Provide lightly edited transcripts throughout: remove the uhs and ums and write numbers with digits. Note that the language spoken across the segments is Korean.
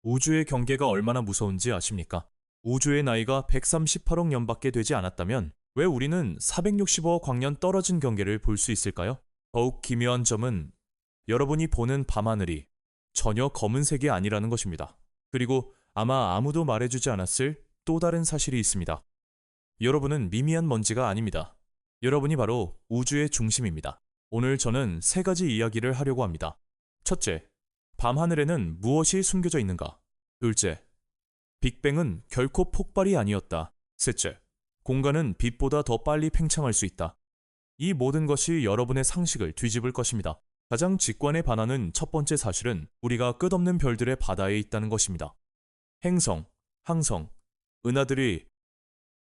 우주의 경계가 얼마나 무서운지 아십니까? 우주의 나이가 138억 년밖에 되지 않았다면 왜 우리는 465억 광년 떨어진 경계를 볼 수 있을까요? 더욱 기묘한 점은 여러분이 보는 밤하늘이 전혀 검은색이 아니라는 것입니다. 그리고 아마 아무도 말해주지 않았을 또 다른 사실이 있습니다. 여러분은 미미한 먼지가 아닙니다. 여러분이 바로 우주의 중심입니다. 오늘 저는 세 가지 이야기를 하려고 합니다. 첫째, 밤하늘에는 무엇이 숨겨져 있는가? 둘째, 빅뱅은 결코 폭발이 아니었다. 셋째, 공간은 빛보다 더 빨리 팽창할 수 있다. 이 모든 것이 여러분의 상식을 뒤집을 것입니다. 가장 직관에 반하는 첫 번째 사실은 우리가 끝없는 별들의 바다에 있다는 것입니다. 행성, 항성, 은하들이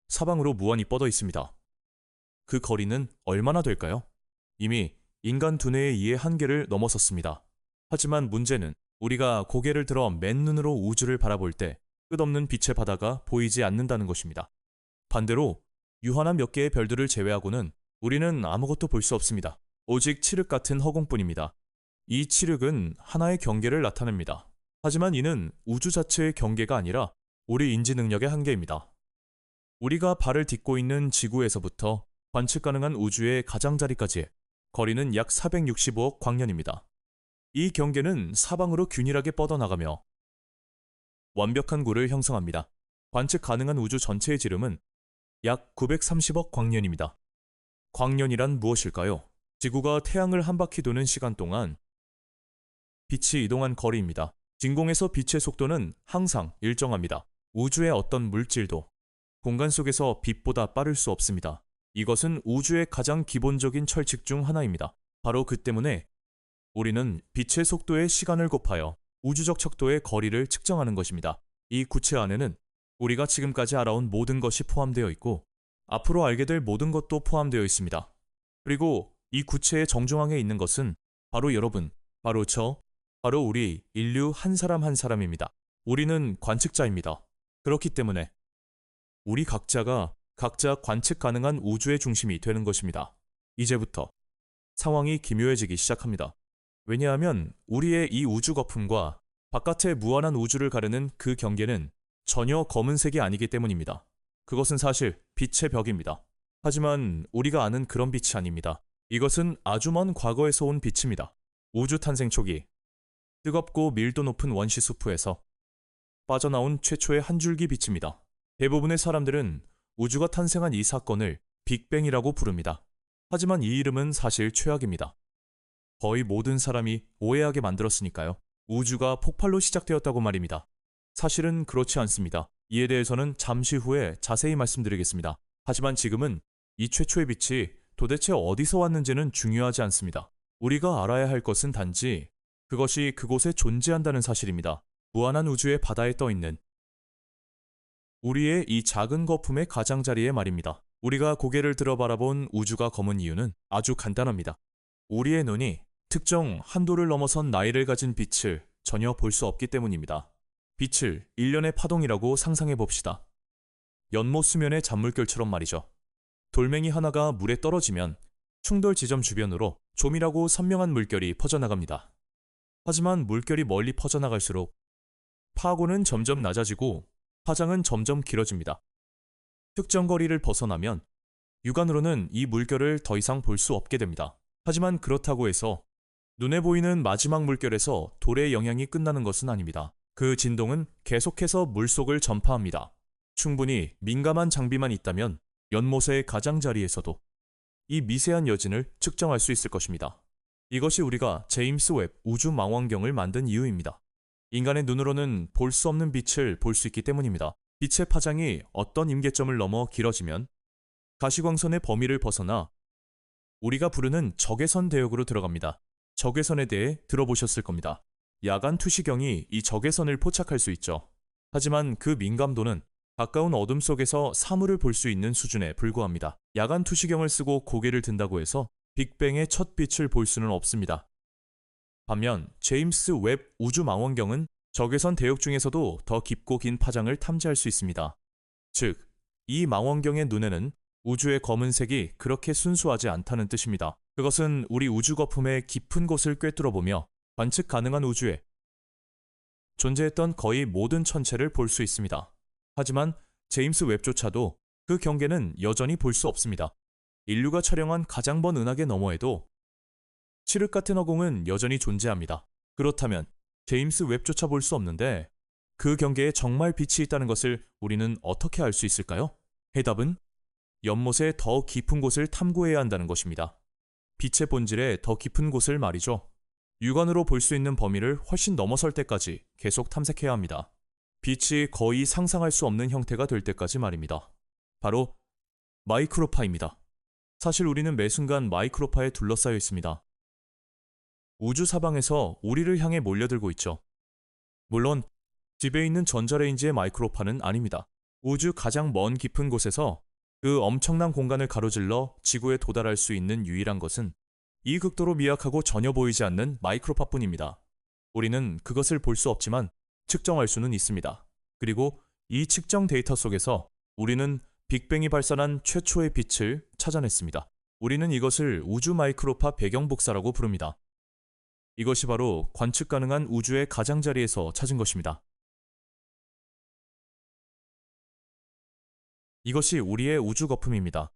사방으로 무한히 뻗어 있습니다. 그 거리는 얼마나 될까요? 이미 인간 두뇌의 이해 한계를 넘어섰습니다. 하지만 문제는 우리가 고개를 들어 맨눈으로 우주를 바라볼 때 끝없는 빛의 바다가 보이지 않는다는 것입니다. 반대로 유한한 몇 개의 별들을 제외하고는 우리는 아무것도 볼 수 없습니다. 오직 칠흑 같은 허공뿐입니다. 이 칠흑은 하나의 경계를 나타냅니다. 하지만 이는 우주 자체의 경계가 아니라 우리 인지 능력의 한계입니다. 우리가 발을 딛고 있는 지구에서부터 관측 가능한 우주의 가장자리까지의 거리는 약 465억 광년입니다. 이 경계는 사방으로 균일하게 뻗어나가며 완벽한 구를 형성합니다. 관측 가능한 우주 전체의 지름은 약 930억 광년입니다. 광년이란 무엇일까요? 지구가 태양을 한 바퀴 도는 시간 동안 빛이 이동한 거리입니다. 진공에서 빛의 속도는 항상 일정합니다. 우주의 어떤 물질도 공간 속에서 빛보다 빠를 수 없습니다. 이것은 우주의 가장 기본적인 철칙 중 하나입니다. 바로 그 때문에 우리는 빛의 속도의 시간을 곱하여 우주적 척도의 거리를 측정하는 것입니다. 이 구체 안에는 우리가 지금까지 알아온 모든 것이 포함되어 있고 앞으로 알게 될 모든 것도 포함되어 있습니다. 그리고 이 구체의 정중앙에 있는 것은 바로 여러분, 바로 저, 바로 우리 인류 한 사람 한 사람입니다. 우리는 관측자입니다. 그렇기 때문에 우리 각자가 각자 관측 가능한 우주의 중심이 되는 것입니다. 이제부터 상황이 기묘해지기 시작합니다. 왜냐하면 우리의 이 우주 거품과 바깥의 무한한 우주를 가르는 그 경계는 전혀 검은색이 아니기 때문입니다. 그것은 사실 빛의 벽입니다. 하지만 우리가 아는 그런 빛이 아닙니다. 이것은 아주 먼 과거에서 온 빛입니다. 우주 탄생 초기 뜨겁고 밀도 높은 원시 수프에서 빠져나온 최초의 한 줄기 빛입니다. 대부분의 사람들은 우주가 탄생한 이 사건을 빅뱅이라고 부릅니다. 하지만 이 이름은 사실 최악입니다. 거의 모든 사람이 오해하게 만들었으니까요. 우주가 폭발로 시작되었다고 말입니다. 사실은 그렇지 않습니다. 이에 대해서는 잠시 후에 자세히 말씀드리겠습니다. 하지만 지금은 이 최초의 빛이 도대체 어디서 왔는지는 중요하지 않습니다. 우리가 알아야 할 것은 단지 그것이 그곳에 존재한다는 사실입니다. 무한한 우주의 바다에 떠있는 우리의 이 작은 거품의 가장자리에 말입니다. 우리가 고개를 들어 바라본 우주가 검은 이유는 아주 간단합니다. 우리의 눈이 특정 한도를 넘어선 나이를 가진 빛을 전혀 볼 수 없기 때문입니다. 빛을 일련의 파동이라고 상상해 봅시다. 연못 수면의 잔물결처럼 말이죠. 돌멩이 하나가 물에 떨어지면 충돌 지점 주변으로 조밀하고 선명한 물결이 퍼져나갑니다. 하지만 물결이 멀리 퍼져나갈수록 파고는 점점 낮아지고 파장은 점점 길어집니다. 특정 거리를 벗어나면 육안으로는 이 물결을 더 이상 볼 수 없게 됩니다. 하지만 그렇다고 해서 눈에 보이는 마지막 물결에서 돌의 영향이 끝나는 것은 아닙니다. 그 진동은 계속해서 물속을 전파합니다. 충분히 민감한 장비만 있다면 연못의 가장자리에서도 이 미세한 여진을 측정할 수 있을 것입니다. 이것이 우리가 제임스 웹 우주 망원경을 만든 이유입니다. 인간의 눈으로는 볼 수 없는 빛을 볼 수 있기 때문입니다. 빛의 파장이 어떤 임계점을 넘어 길어지면 가시광선의 범위를 벗어나 우리가 부르는 적외선 대역으로 들어갑니다. 적외선에 대해 들어보셨을 겁니다. 야간 투시경이 이 적외선을 포착할 수 있죠. 하지만 그 민감도는 가까운 어둠 속에서 사물을 볼 수 있는 수준에 불과합니다. 야간 투시경을 쓰고 고개를 든다고 해서 빅뱅의 첫 빛을 볼 수는 없습니다. 반면 제임스 웹 우주 망원경은 적외선 대역 중에서도 더 깊고 긴 파장을 탐지할 수 있습니다. 즉, 이 망원경의 눈에는 우주의 검은색이 그렇게 순수하지 않다는 뜻입니다. 그것은 우리 우주 거품의 깊은 곳을 꿰뚫어보며 관측 가능한 우주의 존재했던 거의 모든 천체를 볼 수 있습니다. 하지만 제임스 웹조차도 그 경계는 여전히 볼 수 없습니다. 인류가 촬영한 가장 먼 은하계 너머에도 칠흑 같은 허공은 여전히 존재합니다. 그렇다면 제임스 웹조차 볼 수 없는데 그 경계에 정말 빛이 있다는 것을 우리는 어떻게 알 수 있을까요? 해답은 연못의 더 깊은 곳을 탐구해야 한다는 것입니다. 빛의 본질의 더 깊은 곳을 말이죠. 육안으로 볼 수 있는 범위를 훨씬 넘어설 때까지 계속 탐색해야 합니다. 빛이 거의 상상할 수 없는 형태가 될 때까지 말입니다. 바로 마이크로파입니다. 사실 우리는 매 순간 마이크로파에 둘러싸여 있습니다. 우주 사방에서 우리를 향해 몰려들고 있죠. 물론 집에 있는 전자레인지의 마이크로파는 아닙니다. 우주 가장 먼 깊은 곳에서 그 엄청난 공간을 가로질러 지구에 도달할 수 있는 유일한 것은 이 극도로 미약하고 전혀 보이지 않는 마이크로파뿐입니다. 우리는 그것을 볼 수 없지만 측정할 수는 있습니다. 그리고 이 측정 데이터 속에서 우리는 빅뱅이 발산한 최초의 빛을 찾아냈습니다. 우리는 이것을 우주 마이크로파 배경 복사라고 부릅니다. 이것이 바로 관측 가능한 우주의 가장자리에서 찾은 것입니다. 이것이 우리의 우주 거품입니다.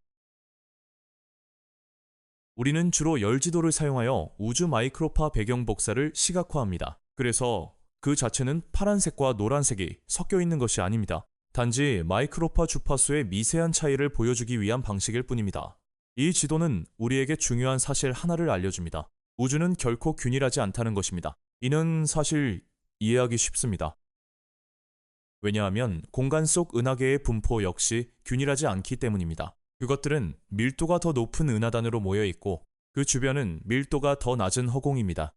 우리는 주로 열지도를 사용하여 우주 마이크로파 배경 복사를 시각화합니다. 그래서 그 자체는 파란색과 노란색이 섞여 있는 것이 아닙니다. 단지 마이크로파 주파수의 미세한 차이를 보여주기 위한 방식일 뿐입니다. 이 지도는 우리에게 중요한 사실 하나를 알려줍니다. 우주는 결코 균일하지 않다는 것입니다. 이는 사실 이해하기 쉽습니다. 왜냐하면 공간 속 은하계의 분포 역시 균일하지 않기 때문입니다. 그것들은 밀도가 더 높은 은하단으로 모여 있고 그 주변은 밀도가 더 낮은 허공입니다.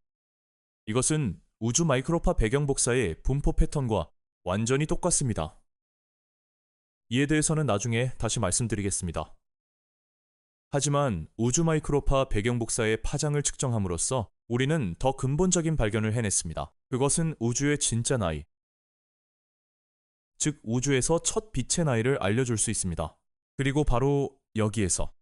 이것은 우주 마이크로파 배경 복사의 분포 패턴과 완전히 똑같습니다. 이에 대해서는 나중에 다시 말씀드리겠습니다. 하지만 우주 마이크로파 배경 복사의 파장을 측정함으로써 우리는 더 근본적인 발견을 해냈습니다. 그것은 우주의 진짜 나이, 즉 우주에서 첫 빛의 나이를 알려줄 수 있습니다. 그리고 바로 여기에서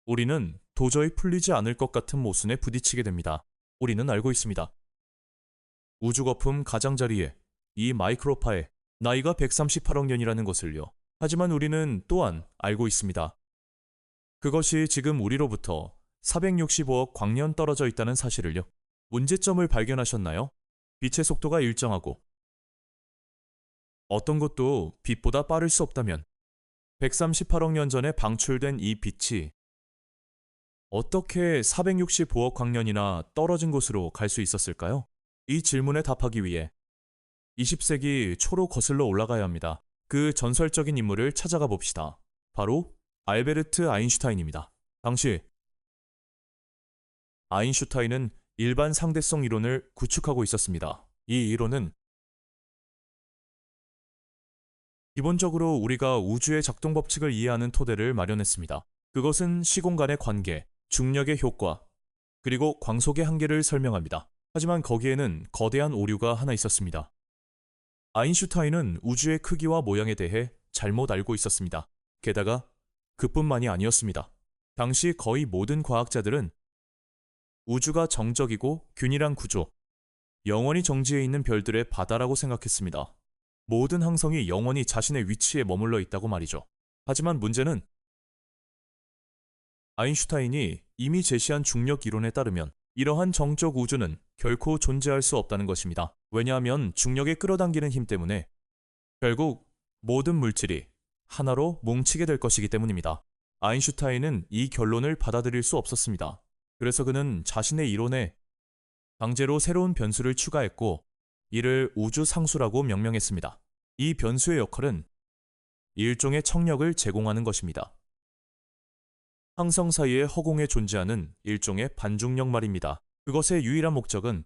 우리는 도저히 풀리지 않을 것 같은 모순에 부딪히게 됩니다. 우리는 알고 있습니다. 우주 거품 가장자리에 이 마이크로파의 나이가 138억 년이라는 것을요. 하지만 우리는 또한 알고 있습니다. 그것이 지금 우리로부터 465억 광년 떨어져 있다는 사실을요. 문제점을 발견하셨나요? 빛의 속도가 일정하고 어떤 것도 빛보다 빠를 수 없다면 138억 년 전에 방출된 이 빛이 어떻게 465억 광년이나 떨어진 곳으로 갈 수 있었을까요? 이 질문에 답하기 위해 20세기 초로 거슬러 올라가야 합니다. 그 전설적인 인물을 찾아가 봅시다. 바로 알베르트 아인슈타인입니다. 당시 아인슈타인은 일반 상대성 이론을 구축하고 있었습니다. 이 이론은 기본적으로 우리가 우주의 작동 법칙을 이해하는 토대를 마련했습니다. 그것은 시공간의 관계, 중력의 효과, 그리고 광속의 한계를 설명합니다. 하지만 거기에는 거대한 오류가 하나 있었습니다. 아인슈타인은 우주의 크기와 모양에 대해 잘못 알고 있었습니다. 게다가 그뿐만이 아니었습니다. 당시 거의 모든 과학자들은 우주가 정적이고 균일한 구조, 영원히 정지해 있는 별들의 바다라고 생각했습니다. 모든 항성이 영원히 자신의 위치에 머물러 있다고 말이죠. 하지만 문제는 아인슈타인이 이미 제시한 중력 이론에 따르면 이러한 정적 우주는 결코 존재할 수 없다는 것입니다. 왜냐하면 중력에 끌어당기는 힘 때문에 결국 모든 물질이 하나로 뭉치게 될 것이기 때문입니다. 아인슈타인은 이 결론을 받아들일 수 없었습니다. 그래서 그는 자신의 이론에 강제로 새로운 변수를 추가했고 이를 우주 상수라고 명명했습니다. 이 변수의 역할은 일종의 청력을 제공하는 것입니다. 항성 사이의 허공에 존재하는 일종의 반중력 말입니다. 그것의 유일한 목적은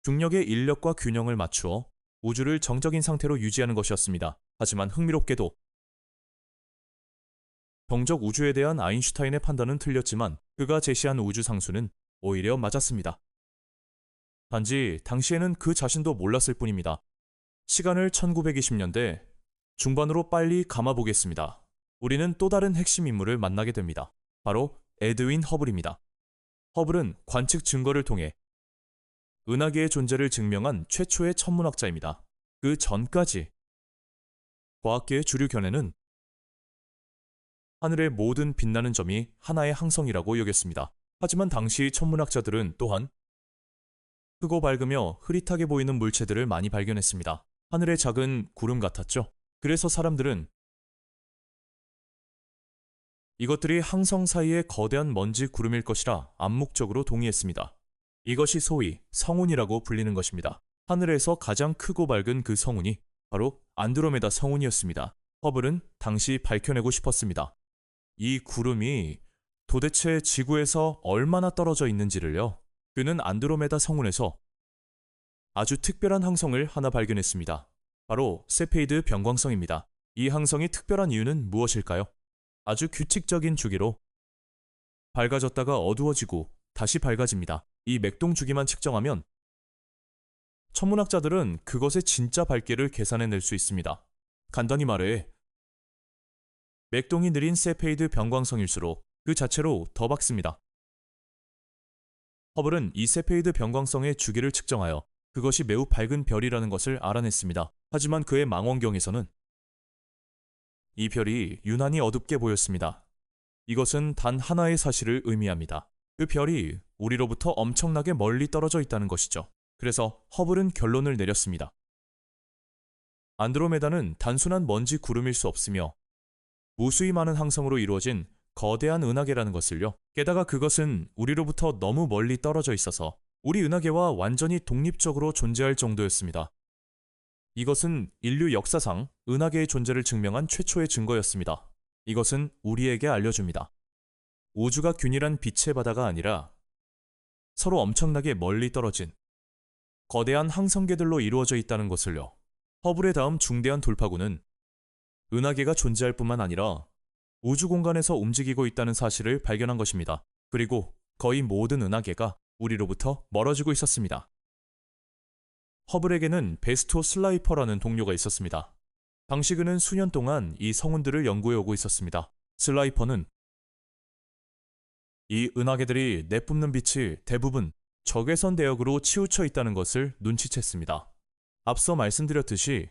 중력의 인력과 균형을 맞추어 우주를 정적인 상태로 유지하는 것이었습니다. 하지만 흥미롭게도 정적 우주에 대한 아인슈타인의 판단은 틀렸지만 그가 제시한 우주 상수는 오히려 맞았습니다. 단지 당시에는 그 자신도 몰랐을 뿐입니다. 시간을 1920년대 중반으로 빨리 감아보겠습니다. 우리는 또 다른 핵심 인물을 만나게 됩니다. 바로 에드윈 허블입니다. 허블은 관측 증거를 통해 은하계의 존재를 증명한 최초의 천문학자입니다. 그 전까지 과학계의 주류 견해는 하늘의 모든 빛나는 점이 하나의 항성이라고 여겼습니다. 하지만 당시 천문학자들은 또한 크고 밝으며 흐릿하게 보이는 물체들을 많이 발견했습니다. 하늘의 작은 구름 같았죠. 그래서 사람들은 이것들이 항성 사이의 거대한 먼지 구름일 것이라 암묵적으로 동의했습니다. 이것이 소위 성운이라고 불리는 것입니다. 하늘에서 가장 크고 밝은 그 성운이 바로 안드로메다 성운이었습니다. 허블은 당시 밝혀내고 싶었습니다. 이 구름이 도대체 지구에서 얼마나 떨어져 있는지를요. 그는 안드로메다 성운에서 아주 특별한 항성을 하나 발견했습니다. 바로 세페이드 변광성입니다. 이 항성이 특별한 이유는 무엇일까요? 아주 규칙적인 주기로 밝아졌다가 어두워지고 다시 밝아집니다. 이 맥동 주기만 측정하면 천문학자들은 그것의 진짜 밝기를 계산해낼 수 있습니다. 간단히 말해 맥동이 느린 세페이드 변광성일수록 그 자체로 더 밝습니다. 허블은 이 세페이드 변광성의 주기를 측정하여 그것이 매우 밝은 별이라는 것을 알아냈습니다. 하지만 그의 망원경에서는 이 별이 유난히 어둡게 보였습니다. 이것은 단 하나의 사실을 의미합니다. 그 별이 우리로부터 엄청나게 멀리 떨어져 있다는 것이죠. 그래서 허블은 결론을 내렸습니다. 안드로메다는 단순한 먼지 구름일 수 없으며 무수히 많은 항성으로 이루어진 거대한 은하계라는 것을요. 게다가 그것은 우리로부터 너무 멀리 떨어져 있어서 우리 은하계와 완전히 독립적으로 존재할 정도였습니다. 이것은 인류 역사상 은하계의 존재를 증명한 최초의 증거였습니다. 이것은 우리에게 알려줍니다. 우주가 균일한 빛의 바다가 아니라 서로 엄청나게 멀리 떨어진 거대한 항성계들로 이루어져 있다는 것을요. 허블의 다음 중대한 돌파구는 은하계가 존재할 뿐만 아니라 우주 공간에서 움직이고 있다는 사실을 발견한 것입니다. 그리고 거의 모든 은하계가 우리로부터 멀어지고 있었습니다. 허블에게는 베스토 슬라이퍼라는 동료가 있었습니다. 당시 그는 수년 동안 이 성운들을 연구해 오고 있었습니다. 슬라이퍼는 이 은하계들이 내뿜는 빛이 대부분 적외선 대역으로 치우쳐 있다는 것을 눈치챘습니다. 앞서 말씀드렸듯이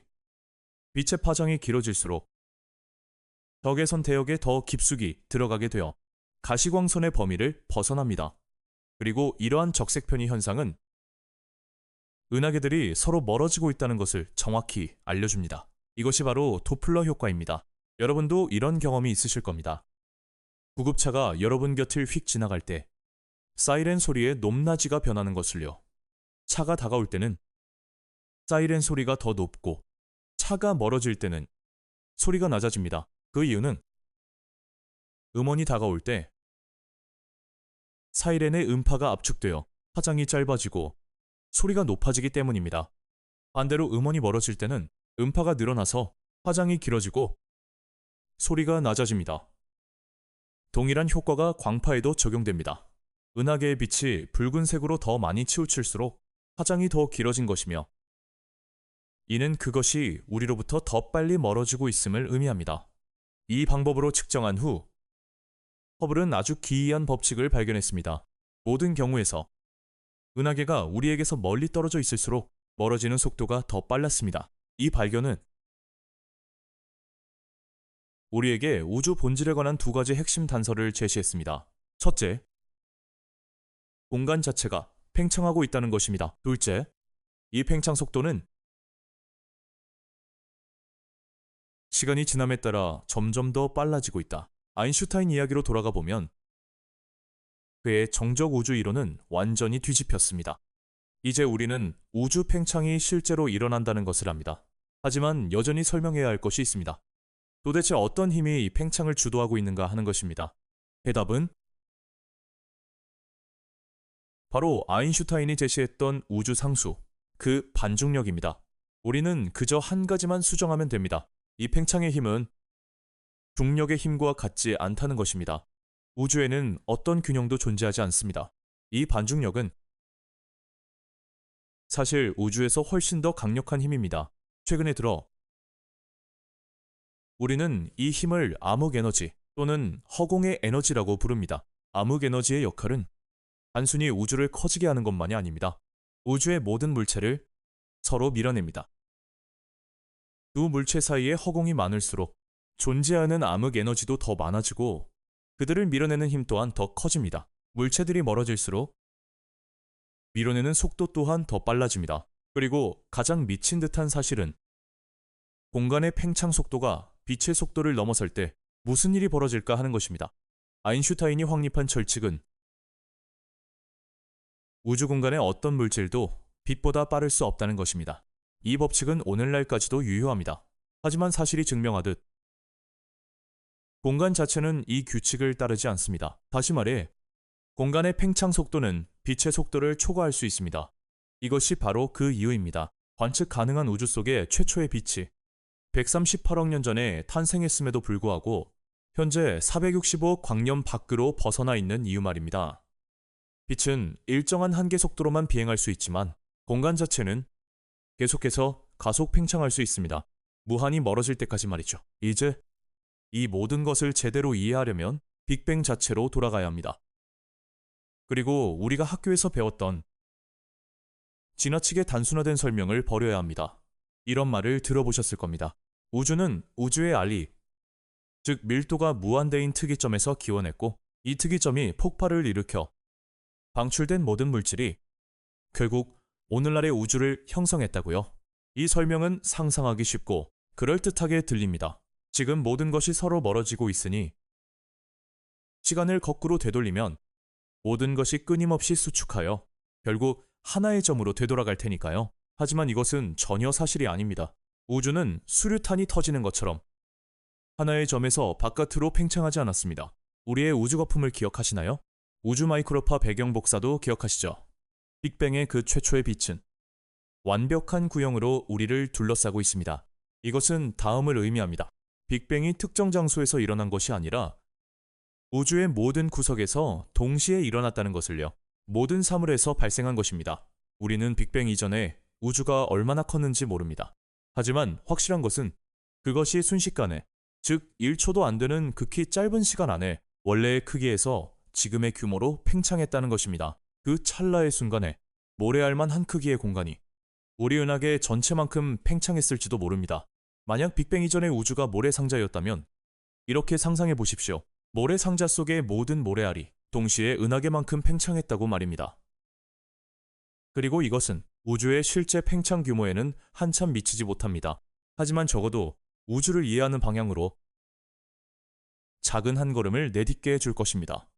빛의 파장이 길어질수록 적외선 대역에 더 깊숙이 들어가게 되어 가시광선의 범위를 벗어납니다. 그리고 이러한 적색편의 현상은 은하계들이 서로 멀어지고 있다는 것을 정확히 알려줍니다. 이것이 바로 도플러 효과입니다. 여러분도 이런 경험이 있으실 겁니다. 구급차가 여러분 곁을 휙 지나갈 때 사이렌 소리의 높낮이가 변하는 것을요. 차가 다가올 때는 사이렌 소리가 더 높고 차가 멀어질 때는 소리가 낮아집니다. 그 이유는 음원이 다가올 때 사이렌의 음파가 압축되어 파장이 짧아지고 소리가 높아지기 때문입니다. 반대로 음원이 멀어질 때는 음파가 늘어나서 파장이 길어지고 소리가 낮아집니다. 동일한 효과가 광파에도 적용됩니다. 은하계의 빛이 붉은색으로 더 많이 치우칠수록 파장이 더 길어진 것이며 이는 그것이 우리로부터 더 빨리 멀어지고 있음을 의미합니다. 이 방법으로 측정한 후 허블은 아주 기이한 법칙을 발견했습니다. 모든 경우에서 은하계가 우리에게서 멀리 떨어져 있을수록 멀어지는 속도가 더 빨랐습니다. 이 발견은 우리에게 우주 본질에 관한 두 가지 핵심 단서를 제시했습니다. 첫째, 공간 자체가 팽창하고 있다는 것입니다. 둘째, 이 팽창 속도는 시간이 지남에 따라 점점 더 빨라지고 있다. 아인슈타인 이야기로 돌아가 보면 그의 정적 우주 이론은 완전히 뒤집혔습니다. 이제 우리는 우주 팽창이 실제로 일어난다는 것을 압니다. 하지만 여전히 설명해야 할 것이 있습니다. 도대체 어떤 힘이 이 팽창을 주도하고 있는가 하는 것입니다. 해답은 바로 아인슈타인이 제시했던 우주 상수, 그 반중력입니다. 우리는 그저 한 가지만 수정하면 됩니다. 이 팽창의 힘은 중력의 힘과 같지 않다는 것입니다. 우주에는 어떤 균형도 존재하지 않습니다. 이 반중력은 사실 우주에서 훨씬 더 강력한 힘입니다. 최근에 들어 우리는 이 힘을 암흑에너지 또는 허공의 에너지라고 부릅니다. 암흑에너지의 역할은 단순히 우주를 커지게 하는 것만이 아닙니다. 우주의 모든 물체를 서로 밀어냅니다. 두 물체 사이에 허공이 많을수록 존재하는 암흑 에너지도 더 많아지고 그들을 밀어내는 힘 또한 더 커집니다. 물체들이 멀어질수록 밀어내는 속도 또한 더 빨라집니다. 그리고 가장 미친 듯한 사실은 공간의 팽창 속도가 빛의 속도를 넘어설 때 무슨 일이 벌어질까 하는 것입니다. 아인슈타인이 확립한 철칙은 우주 공간의 어떤 물질도 빛보다 빠를 수 없다는 것입니다. 이 법칙은 오늘날까지도 유효합니다. 하지만 사실이 증명하듯 공간 자체는 이 규칙을 따르지 않습니다. 다시 말해, 공간의 팽창 속도는 빛의 속도를 초과할 수 있습니다. 이것이 바로 그 이유입니다. 관측 가능한 우주 속의 최초의 빛이 138억 년 전에 탄생했음에도 불구하고 현재 465억 광년 밖으로 벗어나 있는 이유 말입니다. 빛은 일정한 한계 속도로만 비행할 수 있지만 공간 자체는 계속해서 가속 팽창할 수 있습니다. 무한히 멀어질 때까지 말이죠. 이제 이 모든 것을 제대로 이해하려면 빅뱅 자체로 돌아가야 합니다. 그리고 우리가 학교에서 배웠던 지나치게 단순화된 설명을 버려야 합니다. 이런 말을 들어보셨을 겁니다. 우주는 우주의 알리, 즉 밀도가 무한대인 특이점에서 기원했고 이 특이점이 폭발을 일으켜 방출된 모든 물질이 결국 오늘날의 우주를 형성했다고요. 이 설명은 상상하기 쉽고 그럴듯하게 들립니다. 지금 모든 것이 서로 멀어지고 있으니 시간을 거꾸로 되돌리면 모든 것이 끊임없이 수축하여 결국 하나의 점으로 되돌아갈 테니까요. 하지만 이것은 전혀 사실이 아닙니다. 우주는 수류탄이 터지는 것처럼 하나의 점에서 바깥으로 팽창하지 않았습니다. 우리의 우주 거품을 기억하시나요? 우주 마이크로파 배경 복사도 기억하시죠? 빅뱅의 그 최초의 빛은 완벽한 구형으로 우리를 둘러싸고 있습니다. 이것은 다음을 의미합니다. 빅뱅이 특정 장소에서 일어난 것이 아니라 우주의 모든 구석에서 동시에 일어났다는 것을요. 모든 사물에서 발생한 것입니다. 우리는 빅뱅 이전에 우주가 얼마나 컸는지 모릅니다. 하지만 확실한 것은 그것이 순식간에, 즉 1초도 안 되는 극히 짧은 시간 안에 원래의 크기에서 지금의 규모로 팽창했다는 것입니다. 그 찰나의 순간에 모래알만 한 크기의 공간이 우리 은하계 전체만큼 팽창했을지도 모릅니다. 만약 빅뱅 이전의 우주가 모래상자였다면 이렇게 상상해 보십시오. 모래상자 속의 모든 모래알이 동시에 은하계만큼 팽창했다고 말입니다. 그리고 이것은 우주의 실제 팽창 규모에는 한참 미치지 못합니다. 하지만 적어도 우주를 이해하는 방향으로 작은 한 걸음을 내딛게 해줄 것입니다.